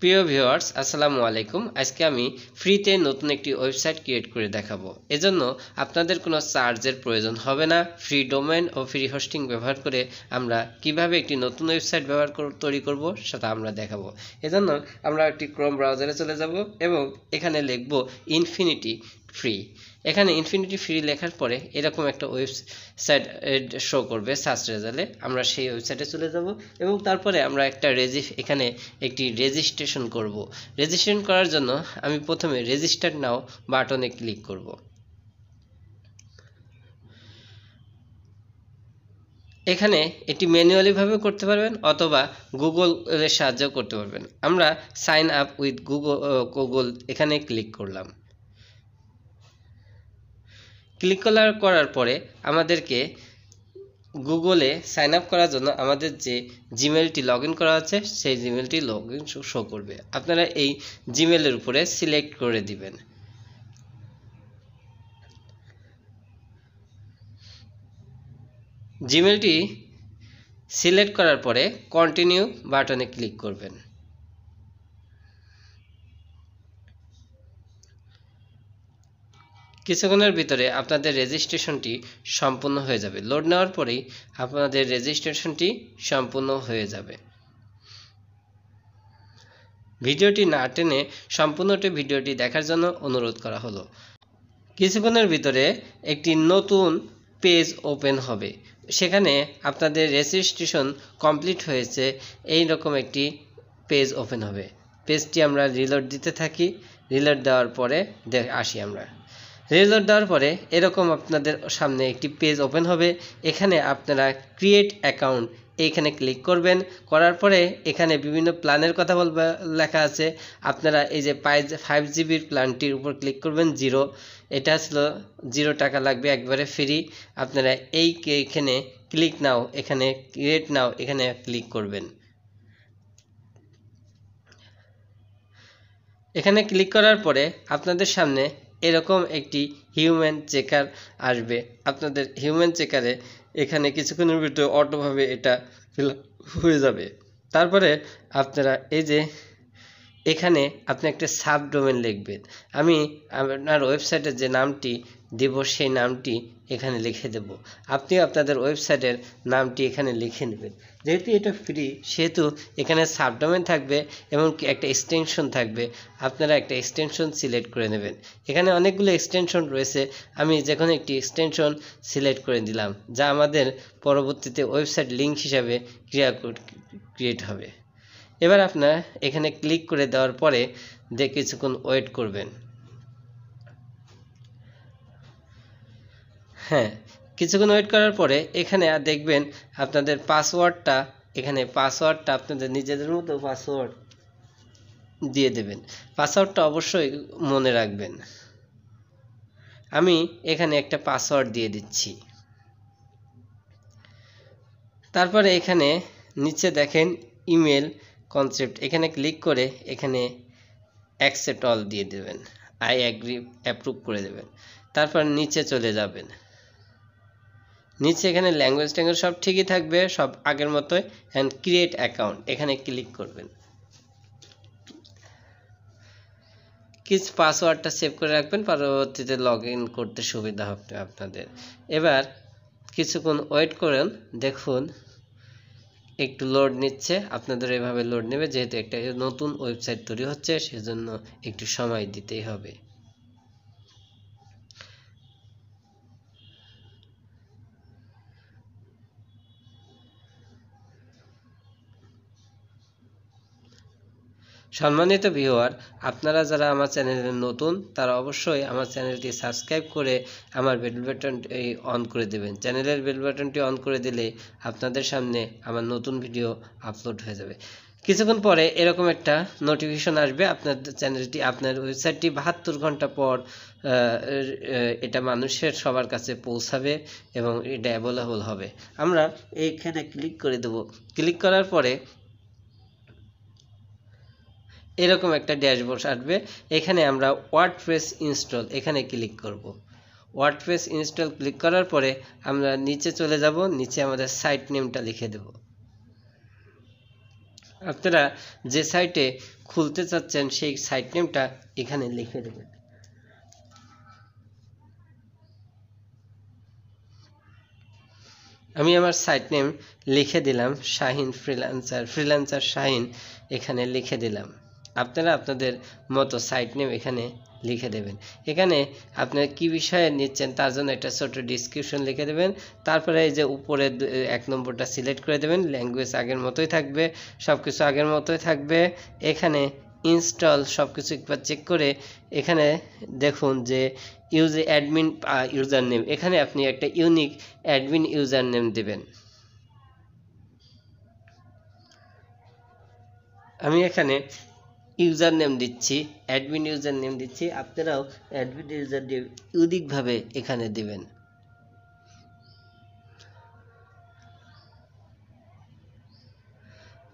প্রিয় ভিউয়ার্স, আসসালামু আলাইকুম। আজকে আমি ফ্রিতে নতুন একটি ওয়েবসাইট ক্রিয়েট করে দেখাবো। এজন্য আপনাদের কোনো চার্জের প্রয়োজন হবে না। ফ্রি ডোমেন ও ফ্রি হোস্টিং ব্যবহার করে আমরা কিভাবে একটি নতুন ওয়েবসাইট তৈরি করব সেটা আমরা দেখাবো। এজন্য আমরা একটি ক্রোম ব্রাউজারে চলে যাব এবং এখানে লিখব ইনফিনিটি ফ্রি। এখানে ইনফিনিটি ফ্রি লেখার পরে এরকম একটা ওয়েবসাইট শো করবে সার্চ রেজাল্টে। আমরা সেই ওয়েবসাইটে চলে যাব এবং তারপরে আমরা এখানে একটি রেজিস্ট্রেশন করব। রেজিস্ট্রেশন করার জন্য আমি প্রথমে রেজিস্টার নাও বাটনে ক্লিক করব। এখানে এটি ম্যানুয়ালি ভাবে করতে পারবেন অথবা গুগলের সাহায্যেও করতে পারবেন। আমরা সাইন আপ উইথ গুগল এখানে ক্লিক করলাম। ক্লিক করার পরে আমাদেরকে গুগলে সাইন আপ করার জন্য আমাদের যে জিমেলটি লগ ইন করা আছে সেই জিমেলটি লগ ইন শো করবে। আপনারা এই জিমেলের উপরে সিলেক্ট করে দিবেন। জিমেলটি সিলেক্ট করার পরে কন্টিনিউ বাটনে ক্লিক করবেন। কিছুক্ষণের ভিতরে আপনাদের রেজিস্ট্রেশনটি সম্পূর্ণ হয়ে যাবে। লোড নেওয়ার পরেই আপনাদের রেজিস্ট্রেশনটি সম্পূর্ণ হয়ে যাবে। ভিডিওটি না টেনে সম্পূর্ণটি ভিডিওটি দেখার জন্য অনুরোধ করা হলো। কিছুক্ষণের ভিতরে একটি নতুন পেজ ওপেন হবে। সেখানে আপনাদের রেজিস্ট্রেশন কমপ্লিট হয়েছে এই রকম একটি পেজ ওপেন হবে। পেজটি আমরা রিলোড দিতে থাকি। রিলোড দেওয়ার পরে আসি আমরা। রিলোড দেওয়ার পরে এরকম আপনাদের সামনে একটি পেজ ওপেন হবে। এখানে আপনারা ক্রিয়েট অ্যাকাউন্ট এইখানে ক্লিক করবেন। করার পরে এখানে বিভিন্ন প্ল্যানের কথা লেখা আছে। আপনারা এই যে 5 জিবির প্ল্যানটির উপর ক্লিক করবেন। এটা ছিল 0 টাকা লাগবে, একবারে ফ্রি। আপনারা এখানে ক্লিক নাও, এখানে ক্রিয়েট নাও এখানে ক্লিক করবেন। এখানে ক্লিক করার পরে আপনাদের সামনে এরকম একটি হিউম্যান চেকার আসবে। আপনাদের হিউম্যান চেকারে এখানে কিছুক্ষণের ভিতরে অটোভাবে এটা ফিল হয়ে যাবে। তারপরে আপনারা এই যে এখানে আপনি একটা সাব ডোমেন লিখবেন। আমি আপনার ওয়েবসাইটের যে নামটি দেব সেই নামটি এখানে লিখে দেব। আপনি আপনাদের ওয়েবসাইটের নামটি এখানে লিখে নেবেন। যেহেতু এটা ফ্রি সেহেতু এখানে সাবডোমেন থাকবে এবং একটা এক্সটেনশন থাকবে। আপনারা একটা এক্সটেনশন সিলেক্ট করে নেবেন। এখানে অনেকগুলো এক্সটেনশন রয়েছে। আমি যে কোনো একটি এক্সটেনশন সিলেক্ট করে দিলাম, যা আমাদের পরবর্তীতে ওয়েবসাইট লিঙ্ক হিসাবে ক্রিয়েট হবে। এবার আপনারা এখানে ক্লিক করে দেওয়ার পরে কিছুক্ষণ ওয়েট করবেন। হ্যাঁ, কিছুক্ষণ ওয়েট করার পরে এখানে দেখবেন আপনাদের পাসওয়ার্ডটা আপনাদের নিজেদের মতো পাসওয়ার্ড দিয়ে দেবেন। পাসওয়ার্ডটা অবশ্যই মনে রাখবেন। আমি এখানে একটা পাসওয়ার্ড দিয়ে দিচ্ছি। তারপরে এখানে নিচে দেখেন ইমেল কনসেপ্ট, এখানে ক্লিক করে এখানে অ্যাকসেপ্ট অল দিয়ে দেবেন। আই অ্যাগ্রি অ্যাপ্রুভ করে দেবেন। তারপর নিচে চলে যাবেন। নিচে এখানে ল্যাঙ্গুয়েজ সব ঠিকই থাকবে, সব আগের মতোই। অ্যান্ড ক্রিয়েট অ্যাকাউন্ট এখানে ক্লিক করবেন। কিছু পাসওয়ার্ডটা সেভ করে রাখবেন, পরবর্তীতে লগ ইন করতে সুবিধা হবে আপনাদের। এবার কিছুক্ষণ ওয়েট করেন, দেখুন একটু লোড নিচ্ছে। আপনাদের এভাবে লোড নেবে, যেহেতু একটা নতুন ওয়েবসাইট তৈরি হচ্ছে সেজন্য একটু সময় দিতেই হবে। সম্মানিত ভিউয়ার, আপনারা যারা আমার চ্যানেলে নতুন তারা অবশ্যই আমার চ্যানেলটি সাবস্ক্রাইব করে আমার বেল বাটনটি অন করে দেবেন। চ্যানেলের বেল বাটনটি অন করে দিলে আপনাদের সামনে আমার নতুন ভিডিও আপলোড হয়ে যাবে। কিছুক্ষণ পরে এরকম একটা নোটিফিকেশন আসবে, আপনার ওয়েবসাইটটি 72 ঘন্টা পর এটা মানুষের সবার কাছে পৌঁছাবে এবং এটা অ্যাভেলেবল হবে। আমরা এইখানে ক্লিক করে দেব। ক্লিক করার পরে এরকম একটা ড্যাশবোর্ড আসবে। এখানে আমরা ওয়ার্ডপ্রেস ইনস্টল এখানে ক্লিক করব। ওয়ার্ডপ্রেস ইনস্টল ক্লিক করার পরে আমরা নিচে চলে যাব। নিচে আমাদের সাইট নেমটা লিখে দেব। আপনারা যে সাইটে খুলতে চাচ্ছেন সেই সাইট নেমটা এখানে লিখে দেবেন। আমি আমার সাইট নেম লিখে দিলাম শাহিন ফ্রিল্যান্সার শাহিন, এখানে লিখে দিলাম। আপনারা আপনাদের মতো সাইট নেম এখানে লিখে দেবেন। এখানে আপনারা কি বিষয়ে নিচ্ছেন তার জন্য একটা ছোট ডিসক্রিপশন লিখে দেবেন। তারপরে এই যে উপরে 1 নম্বরটা সিলেক্ট করে দেবেন। ল্যাঙ্গুয়েজ আগের মতোই থাকবে, সব কিছু আগের মতোই থাকবে। এখানে ইনস্টল সব কিছু একবার চেক করে এখানে দেখুন যে ইউজ অ্যাডমিন ইউজার নেম, এখানে আপনি একটা ইউনিক অ্যাডমিন ইউজার নেম দেবেন। আমি এখানে ইউজার নেম দিচ্ছি, অ্যাডমিন ইউজার নেম দিচ্ছি। আপনারাও অ্যাডমিন ইউজার নেম ইউনিকভাবে এখানে দিবেন।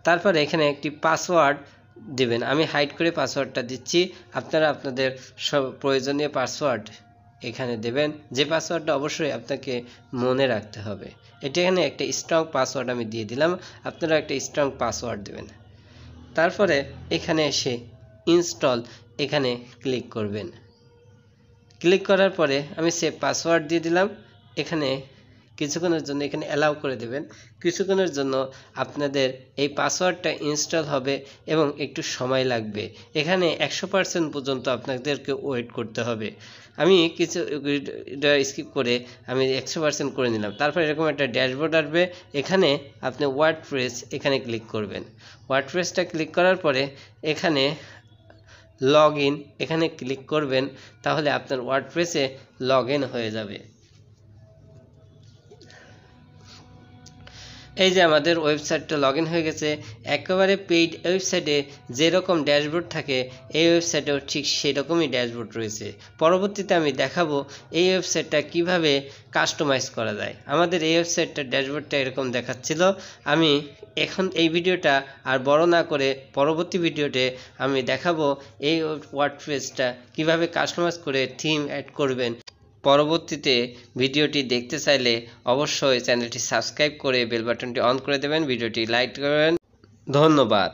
তারপরে এখানে একটি পাসওয়ার্ড দিবেন। আমি হাইড করে পাসওয়ার্ডটা দিচ্ছি। আপনারা আপনাদের সব প্রয়োজনীয় পাসওয়ার্ড এখানে দেবেন, যে পাসওয়ার্ডটা অবশ্যই আপনাকে মনে রাখতে হবে। এটা এখানে একটা স্ট্রং পাসওয়ার্ড আমি দিয়ে দিলাম, আপনারা একটা স্ট্রং পাসওয়ার্ড দেবেন। তারপরে এখানে এসে ইনস্টল এখানে ক্লিক করবেন। ক্লিক করার পরে আমি সেভ পাসওয়ার্ড দিয়ে দিলাম। এখানে কিছুক্ষণের জন্য এখানে অ্যালাউ করে দেবেন। কিছুক্ষণের জন্য আপনাদের এই পাসওয়ার্ডটা ইনস্টল হবে এবং একটু সময় লাগবে। এখানে 100% পর্যন্ত আপনাদেরকে ওয়েট করতে হবে। আমি কিছু স্কিপ করে আমি 100% করে নিলাম। তারপর এরকম একটা ড্যাশবোর্ড আসবে। এখানে আপনি ওয়ার্ডপ্রেস এখানে ক্লিক করবেন। ওয়ার্ডপ্রেসটা ক্লিক করার পরে এখানে লগ ইন এখানে ক্লিক করবেন, তাহলে আপনার ওয়ার্ডপ্রেসে লগ ইন হয়ে যাবে। এই যে আমাদের ওয়েবসাইটটা লগ ইন হয়ে গেছে। একেবারে পেইড ওয়েবসাইটে যেরকম ড্যাশবোর্ড থাকে এই ওয়েবসাইটেও ঠিক সেরকমই ড্যাশবোর্ড রয়েছে। পরবর্তীতে আমি দেখাবো এই ওয়েবসাইটটা কিভাবে কাস্টমাইজ করা যায়। আমাদের এই ওয়েবসাইটটার ড্যাশবোর্ডটা এরকম দেখাচ্ছিল। আমি এখন এই ভিডিওটা আর বড় না করে পরবর্তী ভিডিওতে আমি দেখাবো এই ওয়ার্ডপ্রেসটা কিভাবে কাস্টমাইজ করে থিম অ্যাড করবেন। পরবর্তীতে ভিডিওটি দেখতে চাইলে অবশ্যই চ্যানেলটি সাবস্ক্রাইব করে বেল বাটনটি অন করে দেবেন, ভিডিওটি লাইক করবেন। ধন্যবাদ।